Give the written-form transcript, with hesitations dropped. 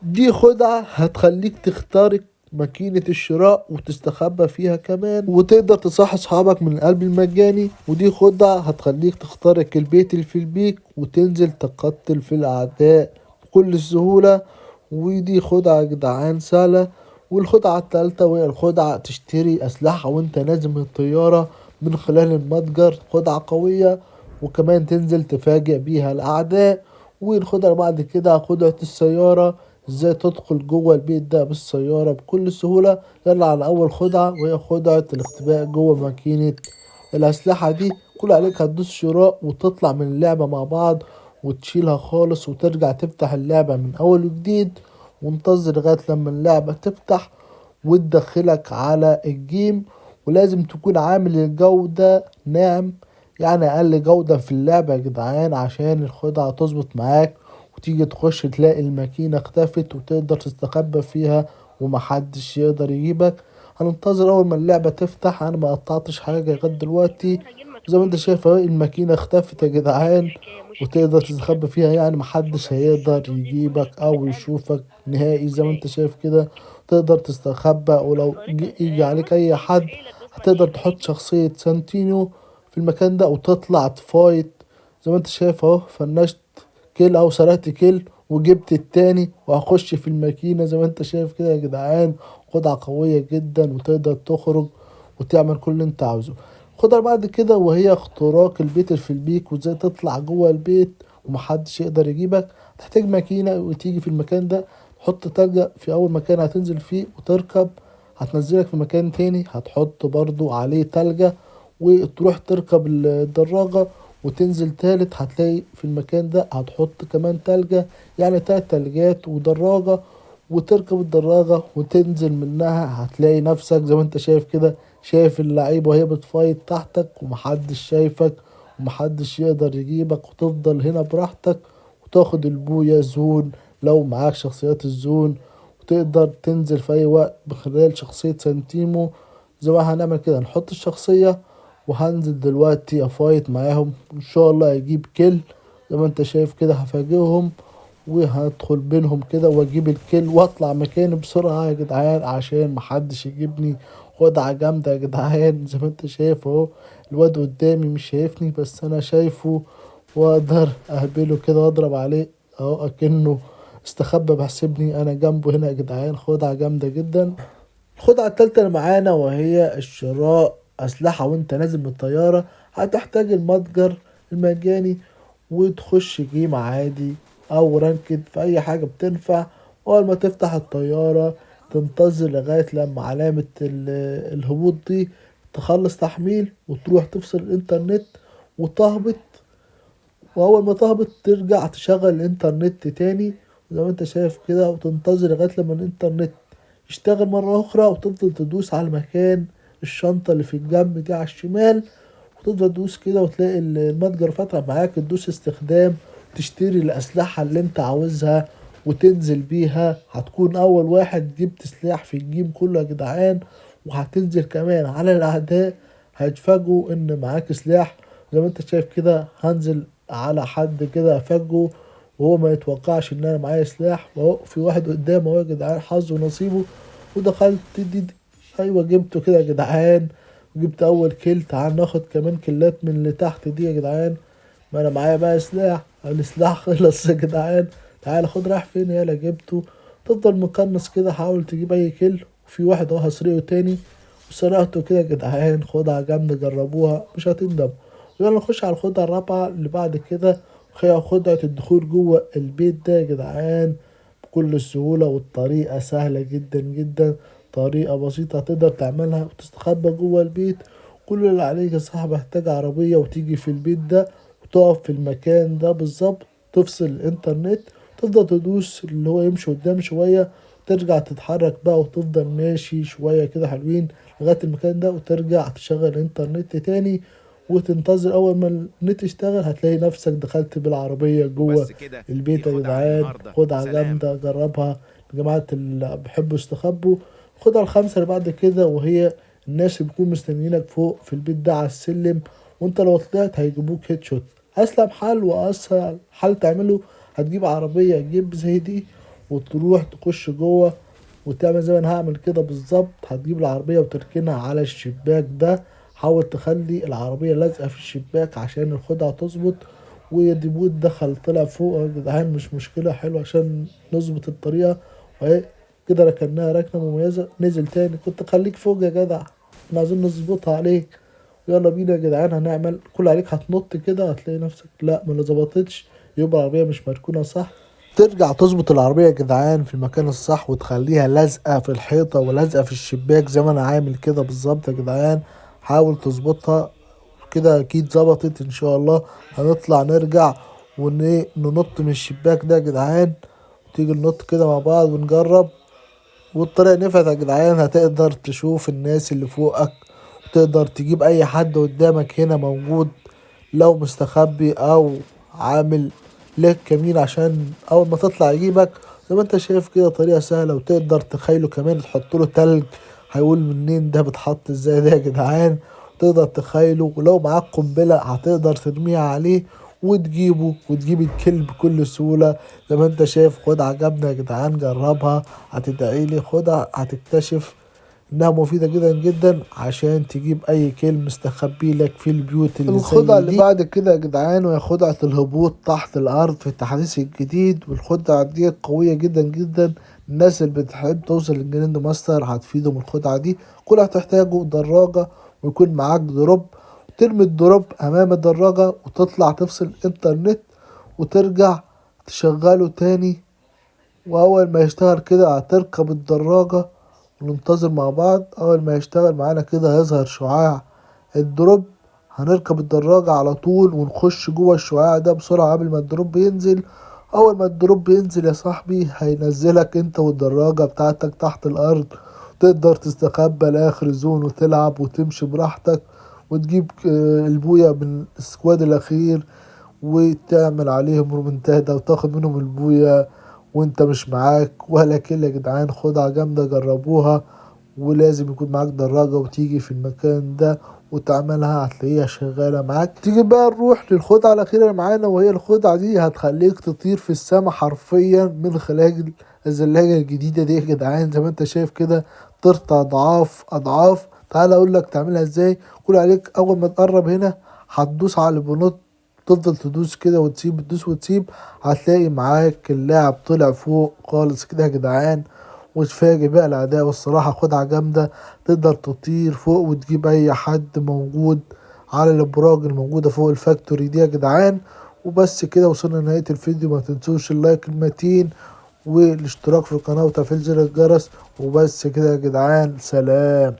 دي خدعة هتخليك تخترق ماكينة الشراء وتستخبى فيها كمان، وتقدر تصحي صحابك من القلب المجاني. ودي خدعة هتخليك تخترق البيت اللي في البيك وتنزل تقتل في الأعداء بكل سهولة. ودي خدعة يا جدعان سهلة. والخدعة التالتة وهي الخدعة تشتري أسلحة وانت نازل من الطيارة من خلال المتجر، خدعة قوية، وكمان تنزل تفاجئ بيها الأعداء. والخدعة بعد كده خدعة السيارة، ازاي تدخل جوه البيت ده بالسيارة بكل سهولة. يلا على أول خدعة وهي خدعة الاختباء جوه ماكينة الأسلحة. دي كل عليك هتدوس شراء وتطلع من اللعبة مع بعض وتشيلها خالص وترجع تفتح اللعبة من أول وجديد، وانتظر لغاية لما اللعبة تفتح وتدخلك على الجيم. ولازم تكون عامل الجودة ناعم، يعني أقل جودة في اللعبة يا جدعان، عشان الخدعة تظبط معاك وتيجي تخش تلاقي الماكينة اختفت وتقدر تستخبى فيها ومحدش يقدر يجيبك. هننتظر أول ما اللعبة تفتح. أنا ما قطعتش حاجة لغاية دلوقتي، زي ما انت شايف اهو الماكينة اختفت يا جدعان، وتقدر تستخبى فيها، يعني محدش هيقدر يجيبك أو يشوفك نهائي زي ما انت شايف كده. تقدر تستخبى، ولو يجي عليك أي حد هتقدر تحط شخصية سانتينو في المكان ده وتطلع تفايت زي ما انت شايف اهو. فنشت كيل او سرقت كيل وجبت التاني، وهخش في الماكينة زي ما انت شايف كده يا جدعان. خدعة قوية جدا وتقدر تخرج وتعمل كل اللي انت عاوزه. خدها بعد كده وهي اختراق البيت اللي في البيك وازاي تطلع جوه البيت ومحدش يقدر يجيبك. تحتاج ماكينة وتيجي في المكان ده تحط تلجأ في أول مكان هتنزل فيه وتركب، هتنزلك في مكان تاني هتحط برضو عليه تلجة، وتروح تركب الدراجة وتنزل تالت هتلاقي في المكان ده هتحط كمان تلجة، يعني 3 تلجات ودراجة. وتركب الدراجة وتنزل منها هتلاقي نفسك زي ما انت شايف كده، شايف اللعيبة وهي بتفايت تحتك ومحدش شايفك ومحدش يقدر يجيبك، وتفضل هنا براحتك وتاخد البويا زون لو معاك شخصيات الزون. وتقدر تنزل في أي وقت بخلال شخصية سانتيمو. زي ما هنعمل كده نحط الشخصية وهنزل دلوقتي أفايت معاهم إن شاء الله هيجيب كل. زي ما انت شايف كده هفاجئهم وهدخل بينهم كده واجيب الكل واطلع مكاني بسرعة يا جدعان عشان محدش يجيبني. خدعة جامدة يا جدعان زي ما انت شايف اهو. الواد قدامي مش شايفني بس انا شايفه، واقدر اهبله كده واضرب عليه اهو اكنه استخبى بحسبني انا جنبه هنا يا جدعان. خدعة جامدة جدا. الخدعة التالتة اللي معانا وهي الشراء أسلحة وانت نازل من الطيارة. هتحتاج المتجر المجاني وتخش جيم عادي أو رانكد في أي حاجة بتنفع. وأول ما تفتح الطيارة تنتظر لغاية لما علامة الهبوط دي تخلص تحميل وتروح تفصل الإنترنت وتهبط. وأول ما تهبط ترجع تشغل الإنترنت تاني زي ما انت شايف كده، وتنتظر لغاية لما الإنترنت يشتغل مرة أخرى، وتفضل تدوس على مكان الشنطة اللي في الجنب دي على الشمال، وتفضل تدوس كده وتلاقي المتجر فتح معاك، تدوس استخدام تشتري الأسلحة اللي انت عاوزها وتنزل بيها. هتكون أول واحد جبت سلاح في الجيم كله يا جدعان، وهتنزل كمان على الأعداء هيتفاجئوا إن معاك سلاح. زي ما انت شايف كده هنزل على حد كده أفاجئه وهو ما يتوقعش ان انا معايا سلاح، وهو في واحد قدامه اهو يا جدعان حظه ونصيبه ودخلت دي. ايوه جبته كده يا جدعان، وجبت اول كيل. تعال ناخد كمان كيلات من اللي تحت دي يا جدعان. ما انا معايا بقى سلاح، السلاح خلص يا جدعان. تعال خد رايح فين يالا جبته. تفضل مقنص كده حاول تجيب اي كيل، وفي واحد اهو هسرقه تاني وسرقته كده يا جدعان. خدعة جامدة جربوها مش هتندم. يلا نخش على الخدعة الرابعة اللي بعد كده، وهي خدعة الدخول جوه البيت ده يا جدعان بكل سهولة. والطريقة سهلة جدا جدا، طريقة بسيطة تقدر تعملها وتستخبى جوه البيت. كل اللي عليك يا صاحبي محتاج عربية وتيجي في البيت ده وتقف في المكان ده بالظبط، تفصل الانترنت، تفضل تدوس اللي هو يمشي قدام شوية، ترجع تتحرك بقى وتفضل ماشي شوية كده حلوين لغاية المكان ده، وترجع تشغل الانترنت تاني وتنتظر. اول ما النت يشتغل هتلاقي نفسك دخلت بالعربية جوه وبس كده، دي البيت يا خدعة جدعان. النهاردة، خدعة سلام. جامدة جربها يا جماعة اللي بيحبوا يستخبوا. الخدعة الخامسة اللي بعد كده وهي الناس اللي بيكونوا مستنيينك فوق في البيت ده على السلم، وانت لو طلعت هيجيبوك هيد شوت. اسلم حل واسهل حل تعمله هتجيب عربية تجيب زي دي وتروح تخش جوه وتعمل زي ما انا هعمل كده بالظبط. هتجيب العربية وتركنها على الشباك ده. حاول تخلي العربية لازقة في الشباك عشان الخدعة تظبط. وديبوت دخل طلع فوق يا جدعان، مش مشكلة، حلو عشان نظبط الطريقة. وهي كده ركناها ركنة مميزة. نزل تاني، كنت خليك فوق يا جدع، احنا عايزين نظبطها عليك. يلا بينا يا جدعان، هنعمل كل عليك، هتنط كده هتلاقي نفسك لا ما ظبطتش، يبقى العربية مش مركونة صح. ترجع تظبط العربية يا جدعان في المكان الصح وتخليها لازقة في الحيطة ولازقة في الشباك زي ما انا عامل كده بالظبط يا جدعان. حاول تظبطها كده، اكيد ظبطت ان شاء الله. هنطلع نرجع وننط من الشباك ده يا جدعان. تيجي ننط كده مع بعض ونجرب. والطريقة نفعت يا جدعان. هتقدر تشوف الناس اللي فوقك، وتقدر تجيب اي حد قدامك هنا موجود لو مستخبي او عامل لك كمين عشان اول ما تطلع يجيبك. زي ما انت شايف كده طريقة سهلة. وتقدر تخيله كمان تحط له تلج، هيقول منين ده بتحط ازاي ده يا جدعان. تقدر تخيله. ولو معاك قنبلة هتقدر ترميها عليه وتجيبه وتجيب الكل بكل سهولة. زي ما انت شايف خدعة جامدة يا جدعان، جربها هتدعيلي. خدعة هتكتشف انها مفيدة جدا جدا عشان تجيب اي كيل مستخبي لك في البيوت اللي الخدعة اللي بعد كده يا جدعان، وهي خدعة الهبوط تحت الارض في التحديث الجديد. والخدعة دي قوية جدا جدا. الناس اللي بتحب توصل للجراند ماستر هتفيدهم الخدعة دي. كل هتحتاجه دراجة ويكون معاك دروب، وترمي الدروب امام الدراجة وتطلع تفصل الانترنت وترجع تشغله تاني. واول ما يشتغل كده هتركب الدراجة وننتظر مع بعض. اول ما يشتغل معانا كده هيظهر شعاع الدروب. هنركب الدراجة على طول ونخش جوه الشعاع ده بسرعة قبل ما الدروب ينزل. اول ما الدروب ينزل يا صاحبي هينزلك انت والدراجة بتاعتك تحت الارض. تقدر تستخبى لاخر زون وتلعب وتمشي براحتك. وتجيب البوية من السكواد الاخير وتعمل عليهم رومنتادا وتاخد منهم البوية وانت مش معاك ولا كل يا جدعان. خدعة جامدة، جربوها. ولازم يكون معاك دراجة وتيجي في المكان ده وتعملها هتلاقيها شغالة معاك. تيجي بقى نروح للخدعة الأخيرة اللي معانا، وهي الخدعة دي هتخليك تطير في السما حرفيا من خلال الزلاجة الجديدة دي يا جدعان. زي ما انت شايف كده طرت أضعاف أضعاف. تعال أقول لك تعملها ازاي. كل عليك أول ما تقرب هنا هتدوس على البنوت، تفضل تدوس كده وتسيب، تدوس وتسيب، هتلاقي معاك اللاعب طلع فوق خالص كده يا جدعان. وتفاجئ بقى الأداء. والصراحة خدعة جامدة، تقدر تطير فوق وتجيب أي حد موجود على الأبراج الموجودة فوق الفاكتوري دي يا جدعان. وبس كده وصلنا لنهاية الفيديو. ما تنسوش اللايك المتين والاشتراك في القناة وتفعيل زر الجرس. وبس كده يا جدعان، سلام.